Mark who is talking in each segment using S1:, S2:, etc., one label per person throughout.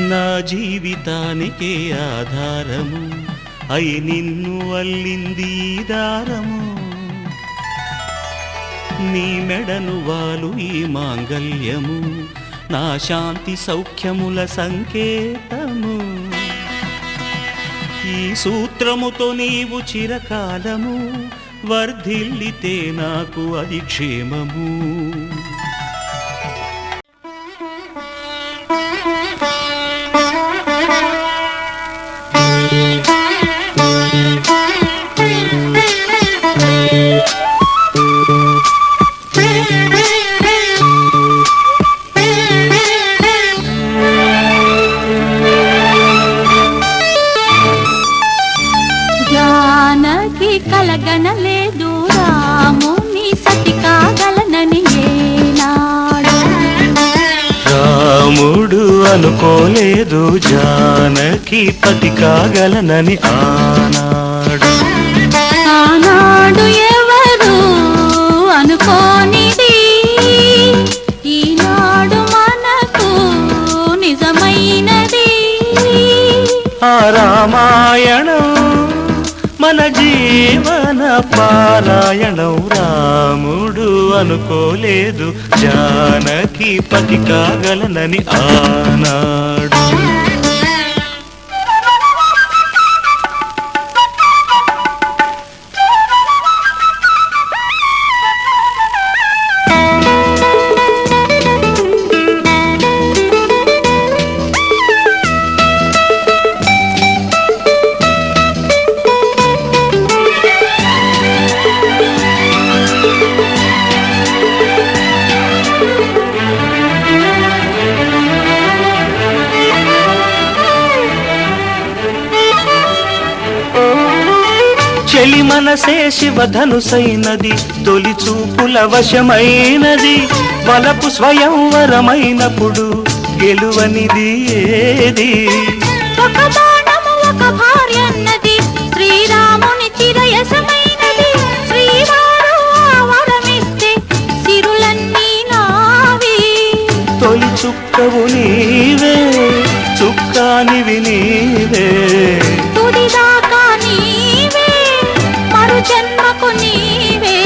S1: నా జీవితానికే ఆధారము అయి నిన్ను అల్లింది దారము నీ మెడను వాలు ఈ మాంగల్యము నా శాంతి సౌఖ్యముల సంకేతము ఈ సూత్రముతో నీవు చిరకాలము వర్ధిల్లితే నాకు అది క్షేమము
S2: కలగనలేదు రాముని సతి కాగలనని ఏనాడు
S1: రాముడు అనుకోలేదు జానకి పతి కాగలనని ఆనాడు
S2: ఆనాడు ఎవరు అనుకోనిది ఈనాడు మనకు నిజమైనది
S1: ఆ రామాయణం మన జీవన పారాయణం రాముడు అనుకోలేదు జానకి పతి కాగలనని ఆనాడు చెలి మనసే శివధనుసైనది తొలి చూపుల వశమైనది వలపు స్వయంవరమైనప్పుడు గెలువనిది ఏది
S2: ఒక బాణము ఒక భార్యన్నది శ్రీరాముని చిరయసమైనది శ్రీవారు వరమిస్తే సిరులన్నీ నావి
S1: తొలి చుక్కవు నీవే చుక్కానివి నీవే
S2: తుదిదాకా నీవే మరు జన్మకు నీవే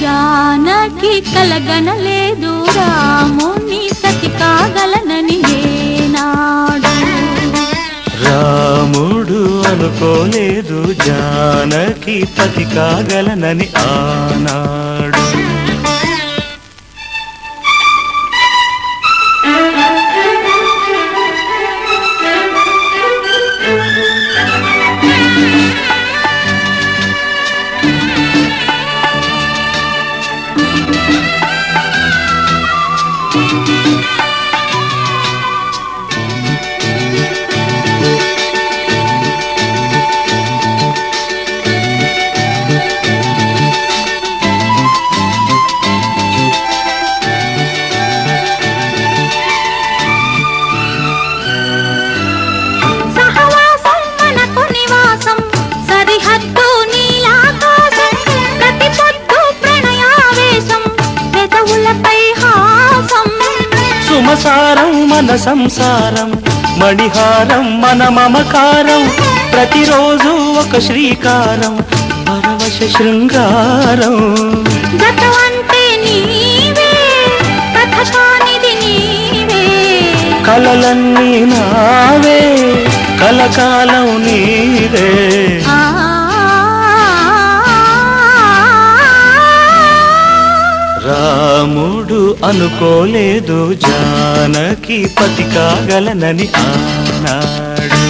S2: జానకి కలగనలేదు రాముని సతి కాగలనని ఏనాడు
S1: రాముడు అనుకోలేదు జానకి పతి కాగలనని ఆనాడు సుమసారం మన సంసారం మణిహారం మన మమకారం ప్రతిరోజు ఒక శ్రీకారం పరవశ శృంగారం
S2: గతమంటే నీవే కథకానిది నీవే
S1: కలలన్నీ నావే కలకాలం నీవే రాముడు అనుకోలేదు జానకి పతి కాగలనని ఆనాడు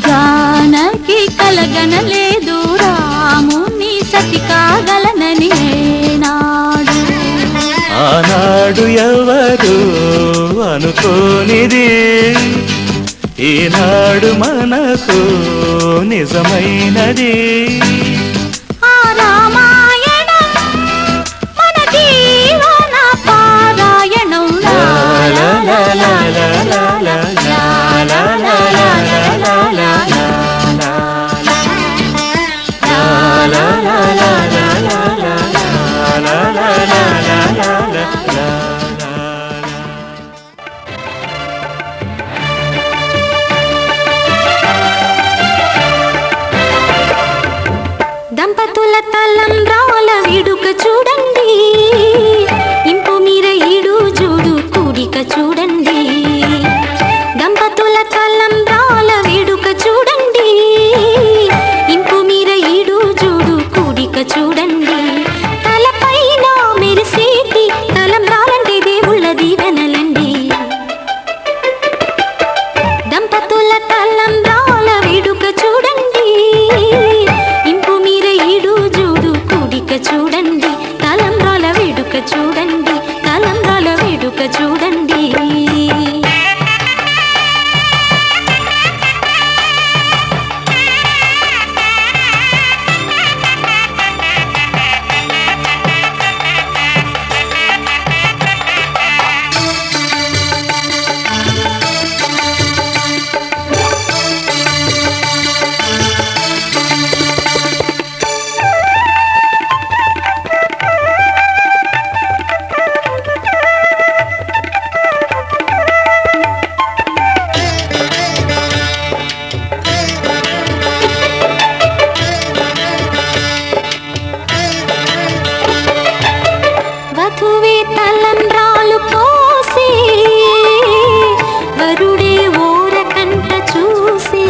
S2: జానకి కలగనలేదు రాముని సతి కాగలనని ఏనాడు
S1: ఆనాడు ఎవరు అనుకోనిది ఈనాడు మనకు నిజమైనది la la la la
S2: చూడండి తలంబ్రాల వేడుక చూడండి వధువే తలంబ్రాలు పోసి వరుడే ఓరకంట చూసి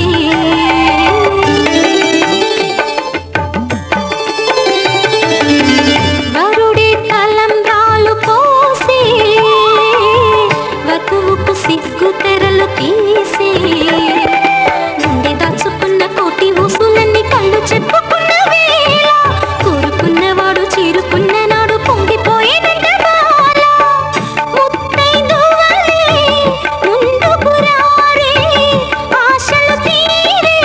S2: వరుడే తలంబ్రాలు పోసి వధువుకు సిగ్గు తెరలు తీసి గుండె దాచుకున్న కోటి ఊసులన్నీ కళ్ళు చెప్పుకున్న వేళ కోరుకున్నవాడు చేరుకున్న నాడు పొంగిపోయేదంట బాల ముత్తైదువలే ముందుకు రారే ఆశలు తీరే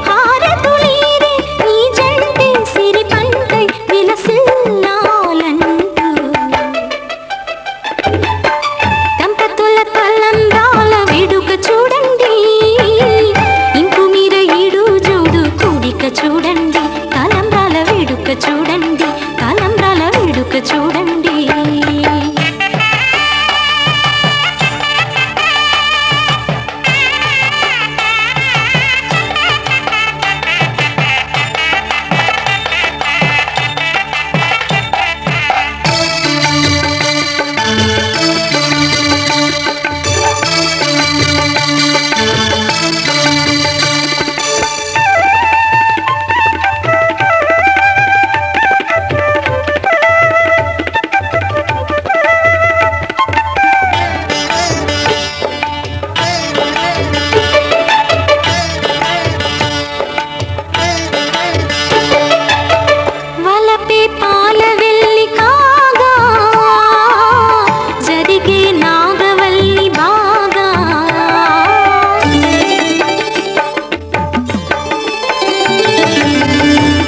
S2: హారతులీరే నీ జంటే సిరి పంటై విలసిల్లాలంటూ దంపతుల తలంబ్రాల వేడుక చూడండి ఇంకు మీద ఈడు జోడు కూడిక చూడండి తలంబ్రాల వేడుక చూడండి తలంబ్రాల వేడుక చూడండి వలపే పాల వెల్లి కాగా జరిగే నాగవల్లి బాగా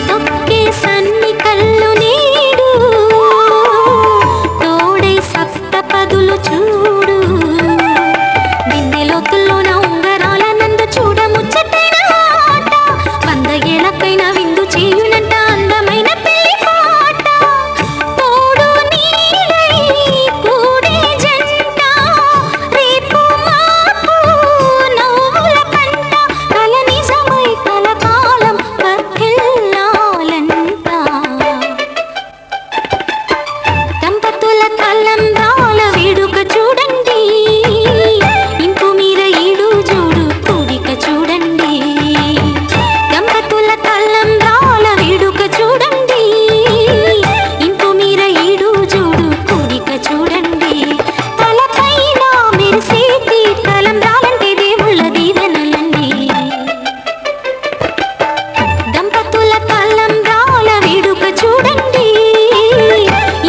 S2: తొక్కే సన్ని కళ్ళు నీడు తోడై సప్తపదులు చూడు బిందెలోతుల్లోన ఉంగరాల నందు చూడ ముచ్చటైన ఆట 100 ఏళ్ళకైనా విందు చేయునంట అందమైన పెళ్లి పాట తోడు నీడై కూడే జంట రేపు మాపు నవ్వుల పంట కల నిజమై కలకాలం వర్ధిల్లాలంట దంపతుల తలంబ్రాల వేడుక చూడండి ఇంపు మీద ఈడు జోడు కూడిక చూడండి దంపతుల తలంబ్రాల వేడుక చూడండి ఇంపు మీద ఈడు జోడు కూడిక చూడండి తలపైన మెరిసేటి తలంబ్రాలంటే దేవుళ్ళ దీవెనలండి దంపతుల తలంబ్రాల వేడుక చూడండి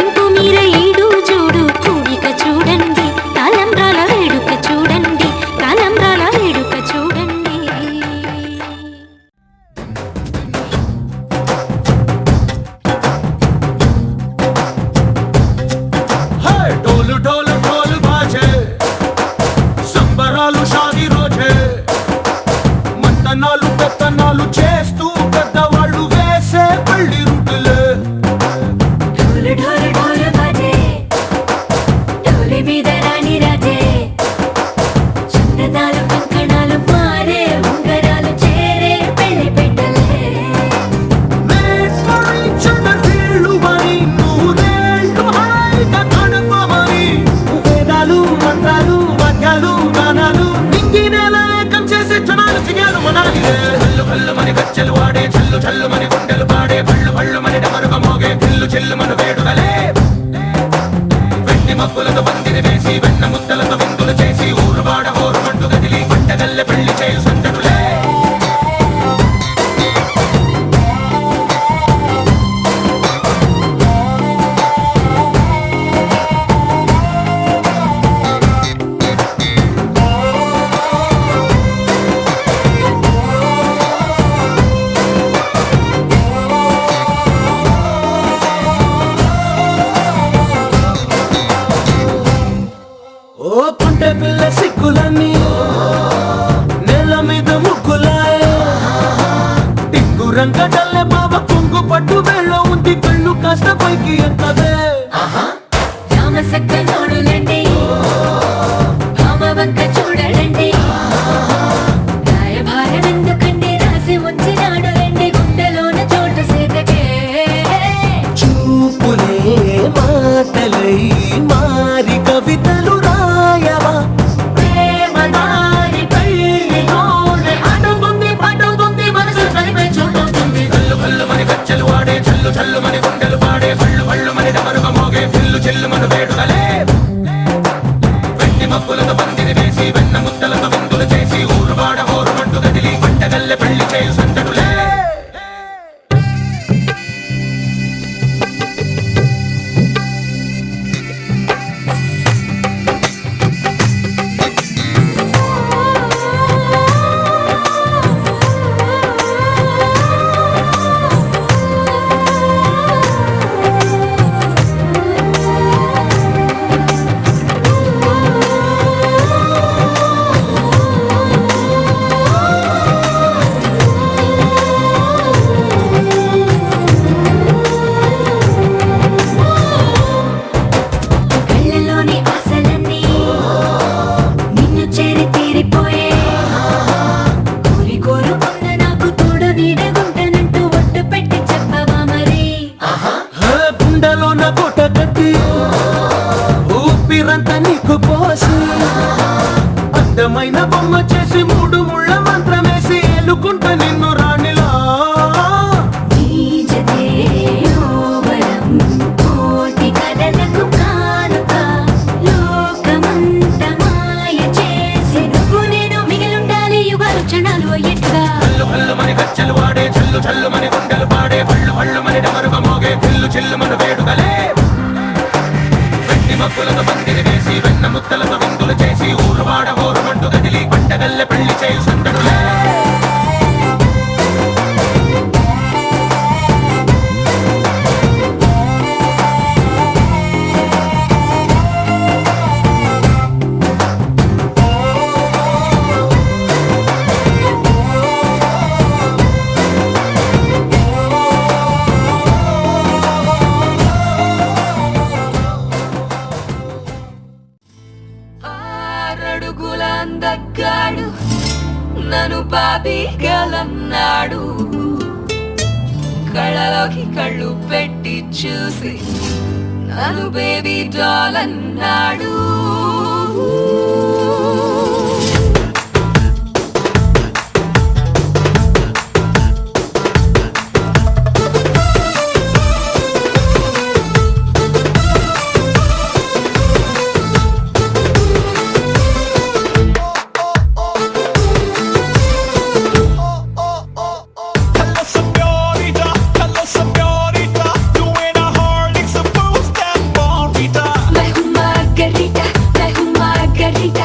S2: ఇంపు మీద ఈడు జోడు కూడిక చూడండి తలంబ్రాల వేడుక చూడండి తలంబ్రాల వేడుక చూడండి
S3: హే ఢోలు ఢోలు ఢోలు బాజే సంబరాలు షాదీ రోజే మంతనాలు పెత్తనాలు చేస్తూ పెద్దవాళ్ళు వేసే పెళ్లి రుటులే
S2: ढोल ढोल ढोल बाजे ढोली మీద రాణి రాజే చందనాలు కంకణాలు మారే ఉంగరాలు చేరే పెళ్లి పెట్టలే
S3: Let's for each other వీళ్ళువని నూరేళ్ళు హాయిగా గడపమని వేదాలు మంత్రాలు వాక్యాలు గానాలు నింగినేల ఏకం చేసే జనాలు చిగాలు మనాలిలే హల్లు హల్లు మని గజ్జలు వాడే చల్లు చల్లు మని గుండెలు పాడే పళ్ళు పళ్ళు మని డమరుగ మోగే చిల్లు చిల్లు మన వేడుదలే వెండి మబ్బులతో పందిరి వేసి వెన్న ముద్దలతో విందులు చేసి ఊరు వాడ హోరు మంటు గదిలి పంటగల్లె పెళ్లి చేయు సందడులే పట్టు వేళ్ళ ఉంది కళ్ళు కాస్త పైకి ఎత్తదే
S2: రామసక్క నోడులండి భామవంక చూడలండి రాయభారం ఎందుకండి రాసి ఉంచినాడు రండి గుండెలోన చోటు సేతకే
S3: చూపులే మాటలై మారి కవితలు రాయవా ప్రేమ దారి కళ్ళలోనే అడుగుంది పడుతుంది మనసు కలిపే చూడుతుంది కళ్ళు కళ్ళు మని గచ్చలు వాడే చల్లు చల్లు మని గుండెలు పాడే పళ్ళు పళ్ళు మని డమరుగ మోగే పిల్లు చెల్లు మను వేడుకలే వెండి మబ్బులతో పందిరి వేసి వెన్న ముద్దలతో విందులు చేసి ఊరు వాడ హోరు మంటు కదిలి పంటగల్లె పెళ్లి చేయు సందడులే
S2: కళ్ళలోని ఆశలన్నీ నిన్ను చేరి తీరిపోయే కోరి కోరుకున్న నాకు తోడు నీడగుంటానంటూ ఒట్టు పెట్టి చెప్పవా మరి
S3: గుండెలోన కోట కట్టి ఊపిరంతా నీకు పోసి అందమైన బొమ్మ చేసి మూడు ముళ్ళ మంత్రమేసి ఎలుకుంటా నిన్ను రాణిలా
S2: నీజతే యోవరం కోటి కథలకు కానుక లోకమంత మాయ చేసి నువ్వు నేను మిగిలుండాలి యుగాలు క్షణాలు అయ్యేట్టుగా
S3: కళ్ళు కళ్ళు మని గచ్చలు వాడే చల్లు చల్లు మని గుండెలు పాడే పళ్ళు పళ్ళు మని డమరుగ మోగే పిల్లు చెల్లు మను వేడుకలే వెండి మబ్బులతో పందిరి వేసి వెన్న ముద్దలతో విందులు చేసి ఊరు వాడ హోరు మంటు కదిలి పంటగల్లె పెళ్లి చేయు సందడులే
S2: ఆరడుగుల అందగాడు నన్ను బాబీగలన్నాడు కళ్ళలోకి కళ్ళు పెట్టి చూసి నన్ను బేబీ డాల్ అన్నాడు
S4: doing a Harley, so boost that bonita.
S2: मैं हूँ Margarita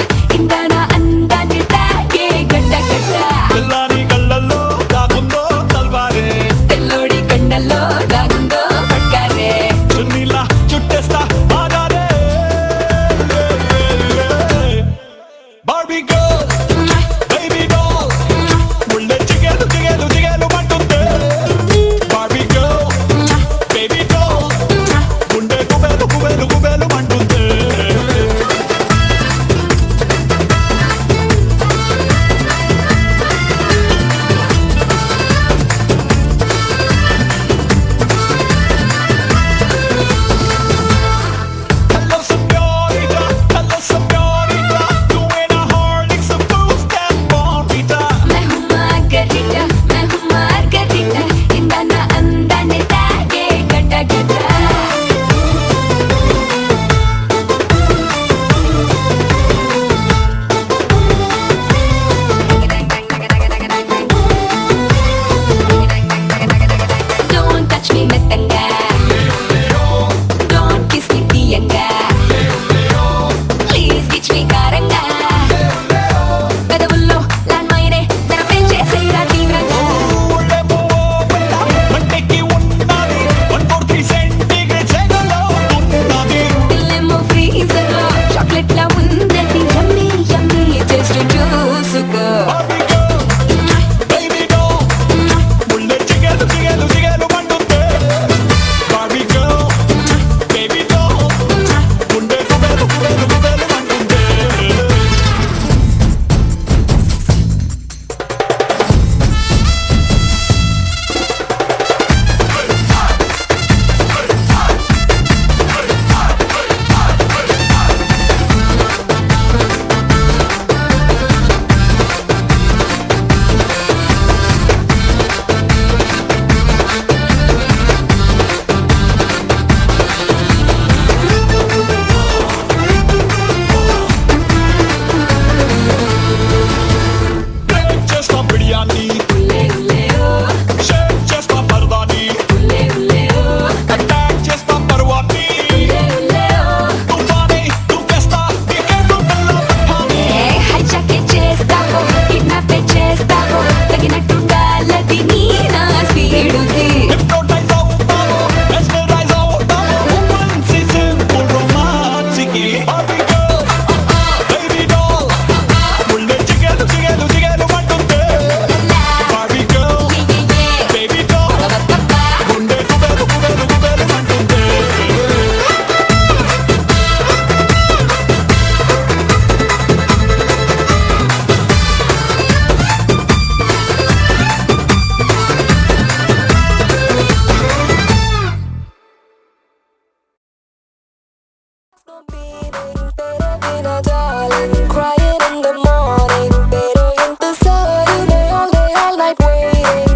S4: Crying in the morning, pero ఇంతసారి all day all night waiting,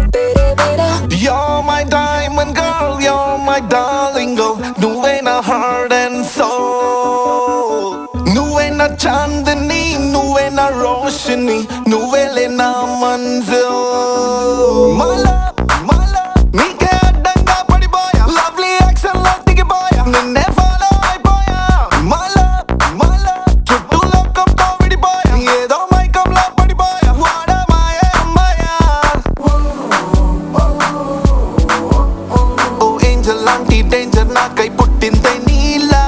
S5: You're my diamond girl, you're my darling girl. నువ్వే నా heart and soul. నువ్వే నా చాందిని, నువ్వే నా రోషిని, నువ్వేలే నా Manzil. My love, my love, నీకే అడ్డంగా పడిపోయా. Lovely action లో దిగిపోయా, నిన్నే follow అయిపోయా. My love, my love, చుట్టూ లోకంతో విడిపోయా. ఏదో మైకంలో పడిపోయా. వాడా మాయే అమ్మాయా. ఓ ఏంజల్ లాంటి డేంజర్ నాకై పుట్టిందే నీలా.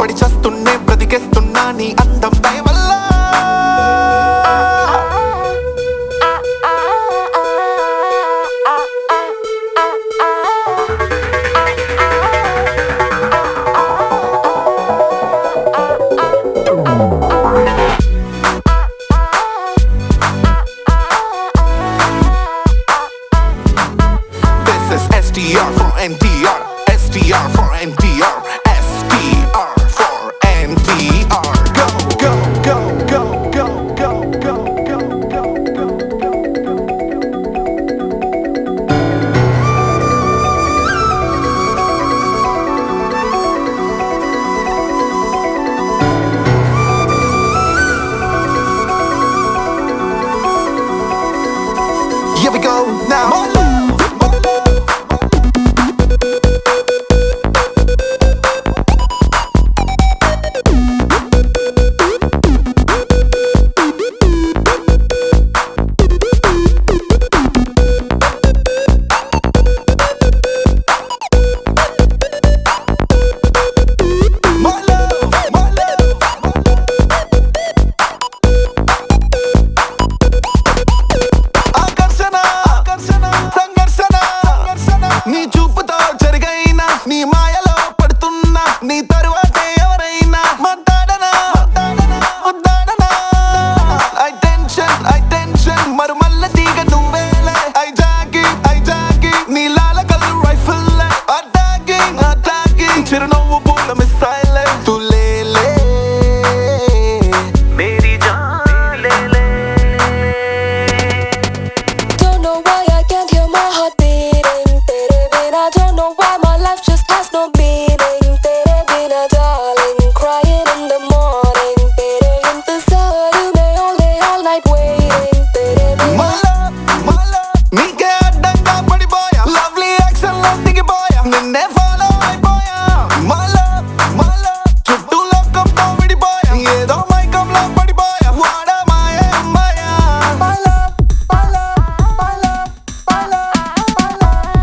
S5: పడి చస్తున్నే బ్రతికేస్తున్నా నీ అందం దయ వల్ల. This is STR for NTR, STR for NTR, STR for NTR. Go, go, go, go, go, go, go, go, go, go, go. Here we go now. My love, my love. My love, my love, ఆకర్షణ ఆకర్షణ సంఘర్షణ సంఘర్షణ నీ చూపుతో జరిగైన నీ మాయలో పడుతున్నా నీ తరువాతే ఎవరైనా మద్దాడనా ముద్దాడనా ఐ టెన్షన్ మరుమల్ల తీగ నువ్వేలే ఐ జాగి నీ లాల కళ్ళు రైఫిల్ అటాకింగ్ చిరునవ్వు పూల మిస్సైలే తులేలే మేరీ జాన్ లేలే.
S4: Don't know why I can't hear my heart beating, tere bina. Don't know why my life just has no meaning, tere bina, darling. Crying in the morning, tere ఇంతసారి all day all night waiting, tere bina.
S5: My love, నీకే అడ్డంగా పడిపోయా. Lovely action లో దిగిపోయా, నిన్నే follow అయిపోయా. My love, చుట్టూ లోకంతో విడిపోయా. ఏదో మైకంలో పడిపోయా. వాడా మాయే అమ్మాయా. My love, my love, my love, my love, my love,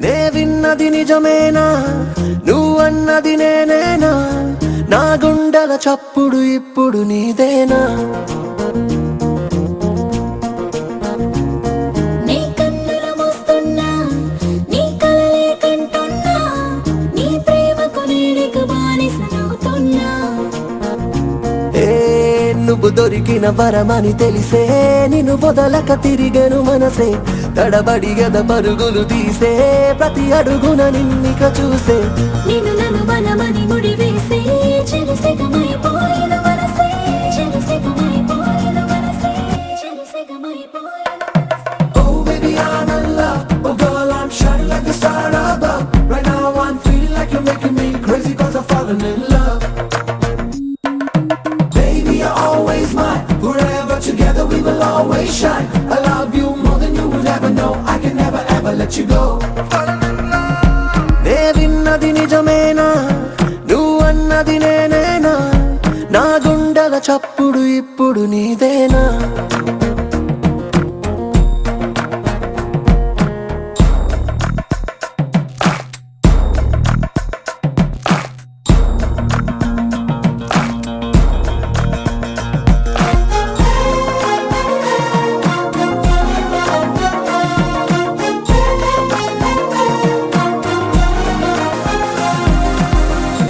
S3: నే విన్నది నిజమేనా, నువ్వన్నది నేనేనా, నా గుండెల చప్పుడు ఇప్పుడు నీదేనా.
S2: నీ కన్నుల మోస్తున్నా, నీ కలలే కంటున్నా, నీ ప్రేమకు నేనిక బానిసనవుతున్నా.
S3: ఏ నువ్వు దొరికిన వరమని తెలిసే, నిన్ను వదలక తిరిగను మనసే. తడబడి గద పరుగులు తీసే, ప్రతి అడుగున నిన్నిక చూసే.
S2: నిన్ను నన్ను మనమని ముడివేసే, చెరిసెగమైపోయిన మనసే, చెరిసెగమైపోయిన మనసే, చెరిసెగమైపోయిన మనసే.
S3: Oh baby I'm in love, oh girl I'm shining like a star above. Right now I'm feeling like you're making me crazy 'cause I've fallen in love. Baby you're always mine, forever together we will always shine. I love you more than you would ever know, I can never ever let you go. నే విన్నది నిజమేనా, నువ్వన్నది నేనేనా, నా గుండెల చప్పుడు ఇప్పుడు నీదేనా.